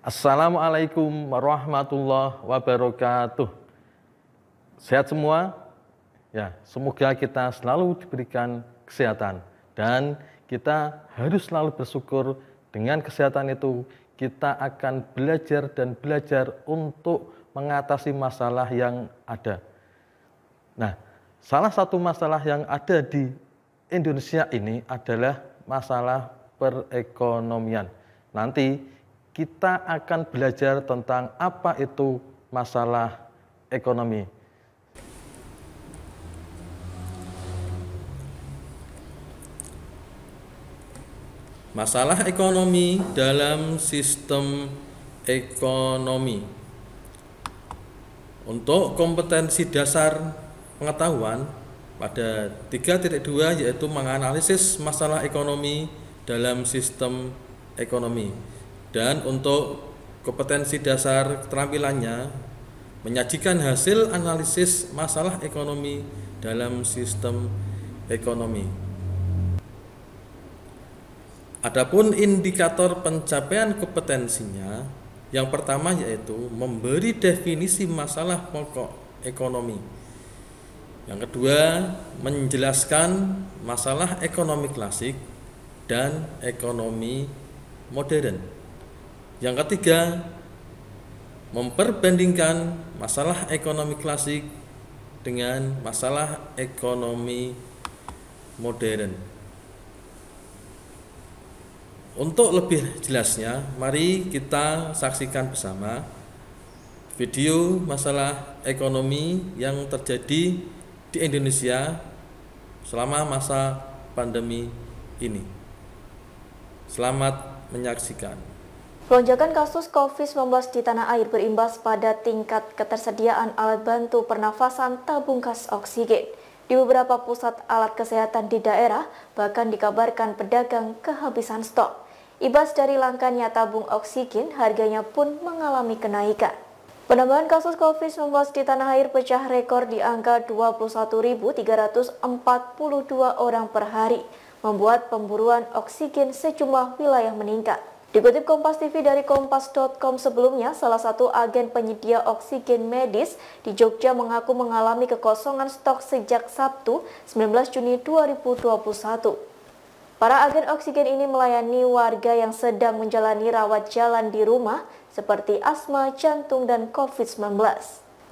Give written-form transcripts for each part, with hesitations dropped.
Assalamualaikum warahmatullahi wabarakatuh. Sehat semua? Ya, semoga kita selalu diberikan kesehatan dan kita harus selalu bersyukur dengan kesehatan itu kita akan belajar dan belajar untuk mengatasi masalah yang ada. Nah, salah satu masalah yang ada di Indonesia ini adalah masalah perekonomian. Nanti kita akan belajar tentang apa itu masalah ekonomi. Masalah ekonomi dalam sistem ekonomi. Untuk kompetensi dasar pengetahuan pada 3.2 yaitu menganalisis masalah ekonomi dalam sistem ekonomi. Dan untuk kompetensi dasar keterampilannya menyajikan hasil analisis masalah ekonomi dalam sistem ekonomi. Adapun indikator pencapaian kompetensinya, yang pertama yaitu memberi definisi masalah pokok ekonomi. Yang kedua, menjelaskan masalah ekonomi klasik dan ekonomi modern. Yang ketiga, memperbandingkan masalah ekonomi klasik dengan masalah ekonomi modern. Untuk lebih jelasnya, mari kita saksikan bersama video masalah ekonomi yang terjadi di Indonesia selama masa pandemi ini. Selamat menyaksikan. Lonjakan kasus COVID-19 di tanah air berimbas pada tingkat ketersediaan alat bantu pernafasan tabung gas oksigen. Di beberapa pusat alat kesehatan di daerah, bahkan dikabarkan pedagang kehabisan stok. Imbas dari langkanya tabung oksigen, harganya pun mengalami kenaikan. Penambahan kasus COVID-19 di tanah air pecah rekor di angka 21.342 orang per hari, membuat pemburuan oksigen sejumlah wilayah meningkat. Dikutip Kompas TV dari kompas.com sebelumnya, salah satu agen penyedia oksigen medis di Jogja mengaku mengalami kekosongan stok sejak Sabtu 19 Juni 2021. Para agen oksigen ini melayani warga yang sedang menjalani rawat jalan di rumah seperti asma, jantung, dan COVID-19.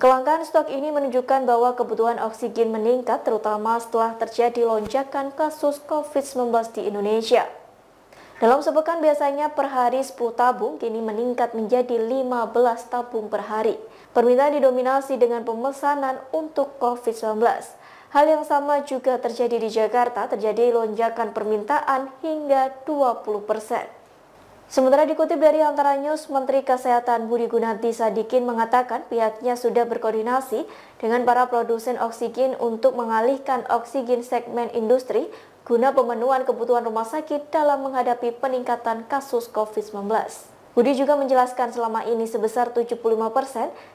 Kelangkaan stok ini menunjukkan bahwa kebutuhan oksigen meningkat terutama setelah terjadi lonjakan kasus COVID-19 di Indonesia. Dalam sepekan biasanya per hari 10 tabung, kini meningkat menjadi 15 tabung per hari. Permintaan didominasi dengan pemesanan untuk COVID-19. Hal yang sama juga terjadi di Jakarta, terjadi lonjakan permintaan hingga 20%. Sementara dikutip dari Antara News, Menteri Kesehatan Budi Gunadi Sadikin mengatakan pihaknya sudah berkoordinasi dengan para produsen oksigen untuk mengalihkan oksigen segmen industri guna pemenuhan kebutuhan rumah sakit dalam menghadapi peningkatan kasus COVID-19. Budi juga menjelaskan selama ini sebesar 75%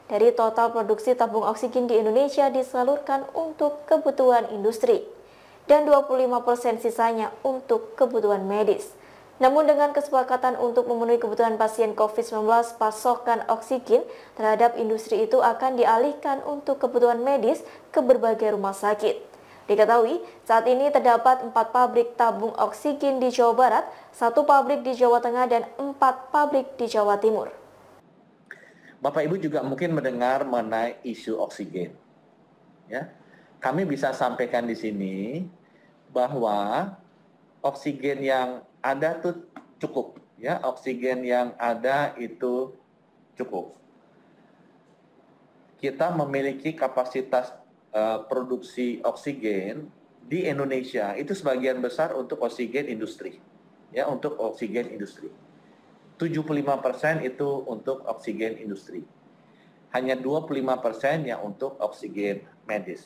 dari total produksi tabung oksigen di Indonesia disalurkan untuk kebutuhan industri dan 25% sisanya untuk kebutuhan medis. Namun dengan kesepakatan untuk memenuhi kebutuhan pasien COVID-19, pasokan oksigen terhadap industri itu akan dialihkan untuk kebutuhan medis ke berbagai rumah sakit. Diketahui, saat ini terdapat 4 pabrik tabung oksigen di Jawa Barat, 1 pabrik di Jawa Tengah, dan 4 pabrik di Jawa Timur. Bapak Ibu juga mungkin mendengar mengenai isu oksigen. Ya, kami bisa sampaikan di sini bahwa oksigen yang ada itu cukup. Ya, oksigen yang ada itu cukup. Kita memiliki kapasitas produksi oksigen di Indonesia itu sebagian besar untuk oksigen industri, ya, untuk oksigen industri. 75% itu untuk oksigen industri. Hanya 25% yang untuk oksigen medis.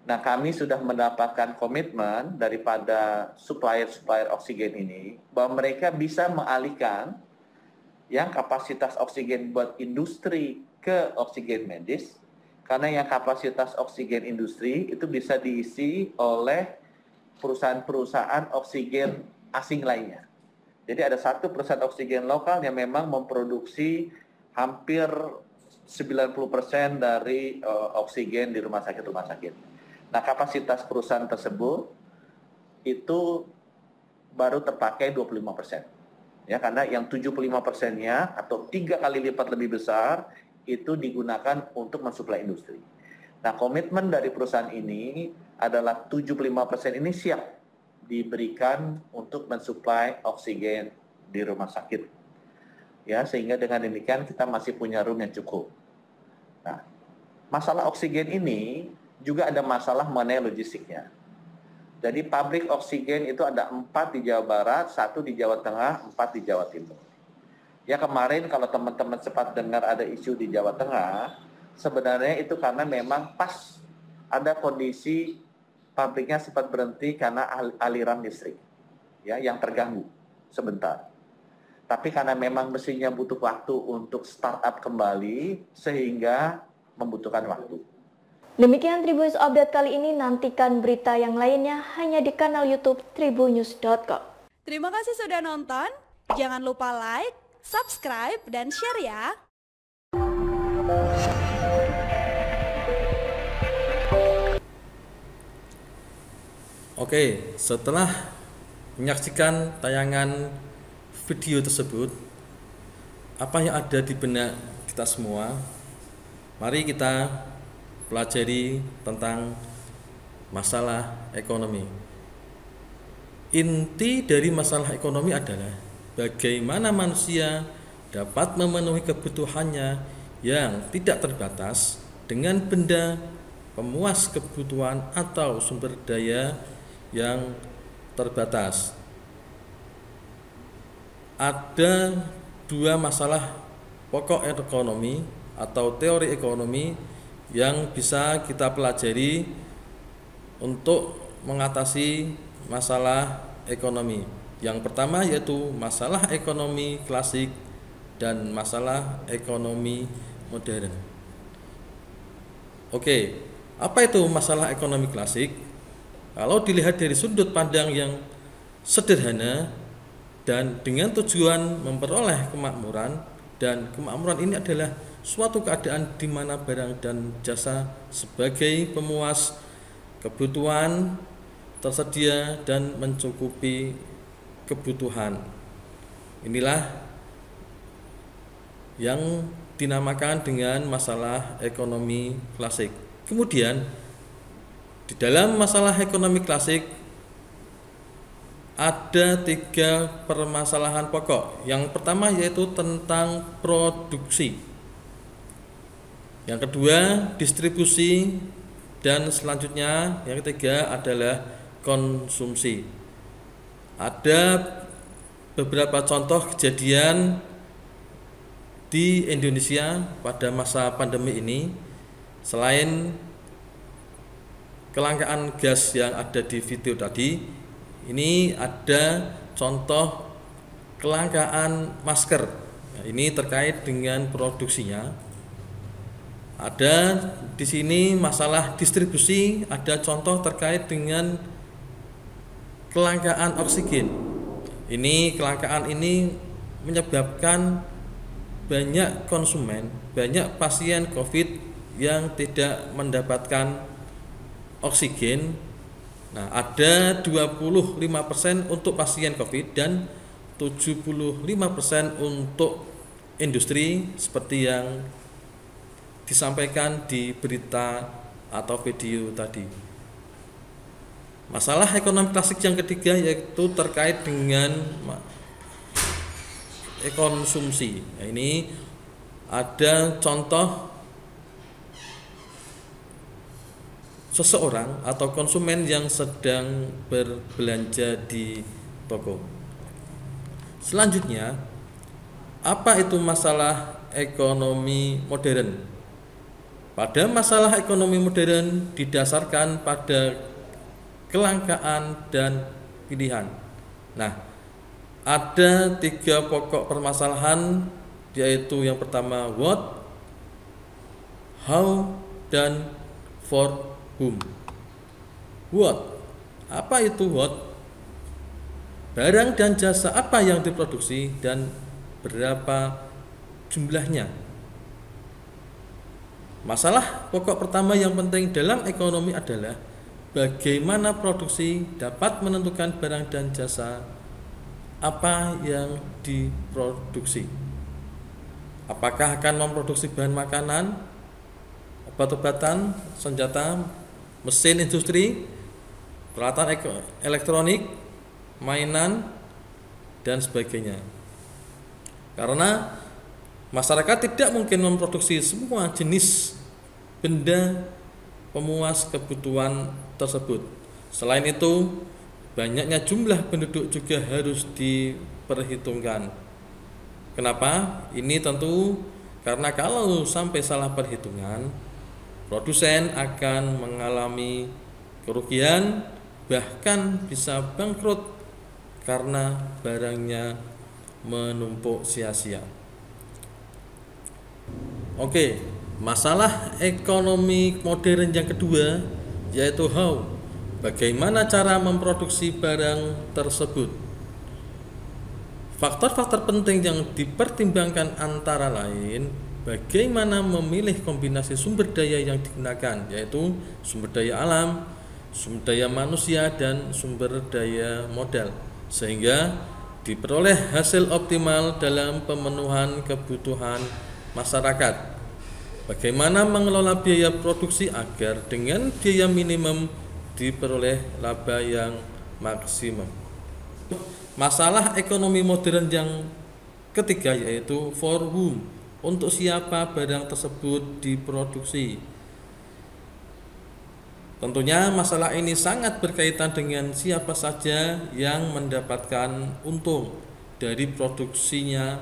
Nah, kami sudah mendapatkan komitmen daripada supplier oksigen ini bahwa mereka bisa mengalihkan yang kapasitas oksigen buat industri ke oksigen medis. Karena yang kapasitas oksigen industri itu bisa diisi oleh perusahaan-perusahaan oksigen asing lainnya. Jadi ada satu perusahaan oksigen lokal yang memang memproduksi hampir 90% dari oksigen di rumah sakit. Nah, kapasitas perusahaan tersebut itu baru terpakai 25%. Ya, karena yang 75%-nya atau 3 kali lipat lebih besar itu digunakan untuk mensuplai industri. Nah, komitmen dari perusahaan ini adalah 75% ini siap diberikan untuk mensuplai oksigen di rumah sakit. Ya, sehingga dengan demikian kita masih punya room yang cukup. Nah, masalah oksigen ini juga ada masalah mengenai logistiknya. Jadi pabrik oksigen itu ada 4 di Jawa Barat, 1 di Jawa Tengah, 4 di Jawa Timur. Ya, kemarin kalau teman-teman sempat dengar ada isu di Jawa Tengah, sebenarnya itu karena memang pas ada kondisi pabriknya sempat berhenti karena aliran listrik, ya, yang terganggu sebentar. Tapi karena memang mesinnya butuh waktu untuk startup kembali, sehingga membutuhkan waktu. Demikian Tribunnews Update kali ini, nantikan berita yang lainnya hanya di kanal YouTube tribunnews.com. Terima kasih sudah nonton, jangan lupa like, subscribe, dan share ya! Oke, setelah menyaksikan tayangan video tersebut, apa yang ada di benak kita semua? Mari kita pelajari tentang masalah ekonomi. Inti dari masalah ekonomi adalah bagaimana manusia dapat memenuhi kebutuhannya yang tidak terbatas dengan benda pemuas kebutuhan atau sumber daya yang terbatas. Ada 2 masalah pokok ekonomi atau teori ekonomi yang bisa kita pelajari untuk mengatasi masalah ekonomi. Yang pertama yaitu masalah ekonomi klasik dan masalah ekonomi modern. Oke, apa itu masalah ekonomi klasik? Kalau dilihat dari sudut pandang yang sederhana dan dengan tujuan memperoleh kemakmuran, dan kemakmuran ini adalah suatu keadaan di mana barang dan jasa sebagai pemuas kebutuhan tersedia dan mencukupi kebutuhan. Inilah yang dinamakan dengan masalah ekonomi klasik. Kemudian di dalam masalah ekonomi klasik ada 3 permasalahan pokok. Yang pertama yaitu tentang produksi. Yang kedua distribusi, dan selanjutnya yang ketiga adalah konsumsi. Ada beberapa contoh kejadian di Indonesia pada masa pandemi ini. Selain kelangkaan gas yang ada di video tadi, ini ada contoh kelangkaan masker. Nah, ini terkait dengan produksinya. Ada di sini masalah distribusi, ada contoh terkait dengan kelangkaan oksigen. Ini kelangkaan ini menyebabkan banyak konsumen, banyak pasien COVID yang tidak mendapatkan oksigen. Nah, ada 25% untuk pasien COVID dan 75% untuk industri seperti yang disampaikan di berita atau video tadi. Masalah ekonomi klasik yang ketiga yaitu terkait dengan konsumsi. Nah, ini ada contoh seseorang atau konsumen yang sedang berbelanja di toko. Selanjutnya, apa itu masalah ekonomi modern? Pada masalah ekonomi modern didasarkan pada kelangkaan dan pilihan. Nah, ada 3 pokok permasalahan, yaitu yang pertama what, how, dan for whom. What? Apa itu what? barang dan jasa apa yang diproduksi dan berapa jumlahnya. Masalah pokok pertama yang penting dalam ekonomi adalah bagaimana produksi dapat menentukan barang dan jasa apa yang diproduksi. Apakah akan memproduksi bahan makanan, obat-obatan, senjata, mesin industri, peralatan elektronik, mainan, dan sebagainya. Karena masyarakat tidak mungkin memproduksi semua jenis benda pemuas kebutuhan tersebut. Selain itu, banyaknya jumlah penduduk juga harus diperhitungkan. Kenapa? Ini tentu karena kalau sampai salah perhitungan, produsen akan mengalami kerugian, bahkan bisa bangkrut karena barangnya menumpuk sia-sia. Oke, masalah ekonomi modern yang kedua yaitu how, bagaimana cara memproduksi barang tersebut. Faktor-faktor penting yang dipertimbangkan antara lain bagaimana memilih kombinasi sumber daya yang digunakan, yaitu sumber daya alam, sumber daya manusia, dan sumber daya modal, sehingga diperoleh hasil optimal dalam pemenuhan kebutuhan masyarakat. Bagaimana mengelola biaya produksi agar dengan biaya minimum diperoleh laba yang maksimum. Masalah ekonomi modern yang ketiga yaitu for whom, untuk siapa barang tersebut diproduksi. Tentunya masalah ini sangat berkaitan dengan siapa saja yang mendapatkan untung dari produksinya,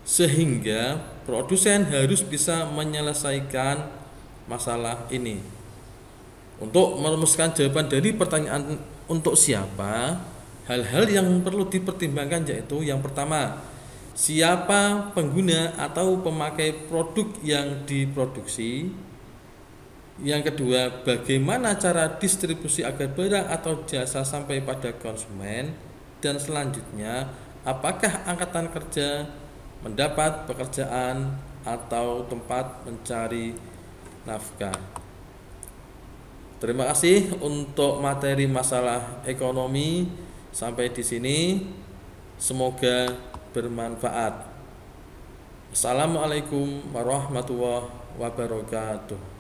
sehingga produsen harus bisa menyelesaikan masalah ini. Untuk merumuskan jawaban dari pertanyaan untuk siapa, hal-hal yang perlu dipertimbangkan yaitu yang pertama, siapa pengguna atau pemakai produk yang diproduksi. Yang kedua, bagaimana cara distribusi agar barang atau jasa sampai pada konsumen. Dan selanjutnya, apakah angkatan kerja mendapat pekerjaan atau tempat mencari nafkah. Terima kasih untuk materi masalah ekonomi sampai di sini. Semoga bermanfaat. Assalamualaikum warahmatullahi wabarakatuh.